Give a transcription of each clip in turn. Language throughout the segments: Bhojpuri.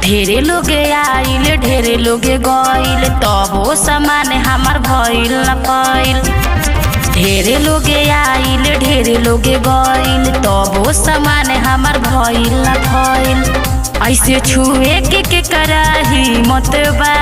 ढेरे लोग आइल ढेरे लोग गइल तबो सामान हमार भइल न पाइल। ढेरे लोग आइल ढेरे लोग गइल तबो सामान हमार भइल न पाइल। ऐसे छुए के कराही मत बा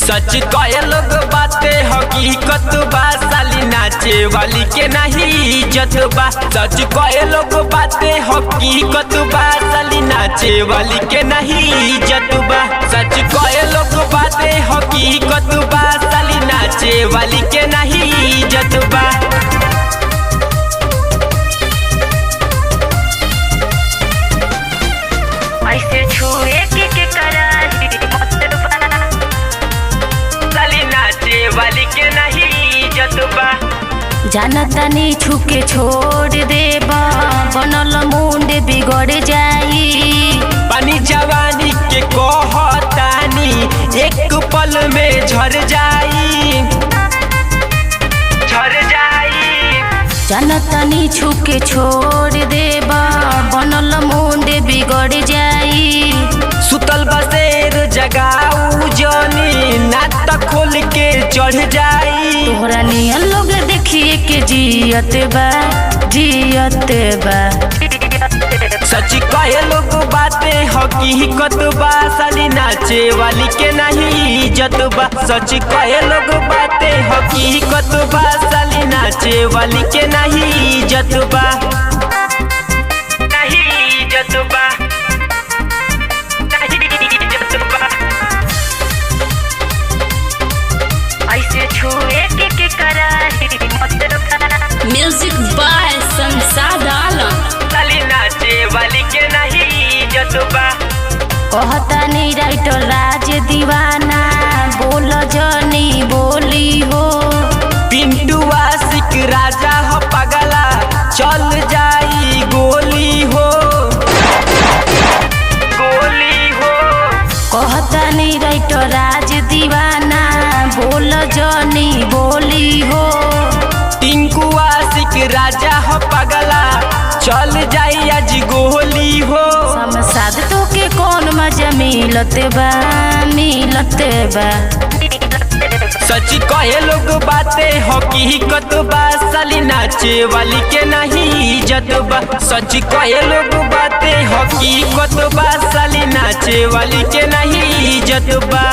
सच कहे लोग बातें हकीकत बा साली नाचे वाली के नहीं इज्जत बा। सच कहे लोग बातें हकीकत बा साली नाचे वाली के नहीं इज्जत बा। सच कहे लोग बातें हकीकत बा साली नाचे वाली के नहीं इज्जत बा। ऐसे छुए के कराही मत बा साली नाचे वाली के नहीं इज्जत बा। जानतानी छुके छोड़ देबा बनल मुंड बिगड़ जाई। पानी जवानी के कहतानी एक पल में झर जाई झर जाई। जानतानी छुके छोड़ देबा बनल मुंड बिगड़ जाई। सुतल बसेर जगाऊ जनी नात खोल के चढ़ जाई। तोहरा नियन लोग देखिए के जियत बा जियत बा। सच कहे लोग बातें हकीकत बा साली नाचे वाली के नहीं इज्जत बा। सच कहे लोग बातें हकीकत बा साली नाचे वाली के नहीं इज्जत बा नहीं इज्जत बा। ऐसे छुए के कराही मत बा। म्यूजिक बाय शमशाद आलम। साली नाचे वाली के नहीं इज्जत बा। कहतानी राइटर राज दीवाना बोल जनी बोली हो। पिंटू आशिक राजा हो पगला चल जाई गोली हो गोली हो। कहतानी राइटर राज दीवाना बोल जनी बोली हो। टिंकू आशिक राजा हो पगला चल जाई आज गोली हो। शमशाद तो के कौन मजा मिलत बा मिलत बा। सच कहे लोग बातें हकीकत बा साली नाचे वाली के नहीं इज्जत बा। सच कहे लोग बातें हकीकत बा साली नाचे वाली के नहीं इज्जत बा।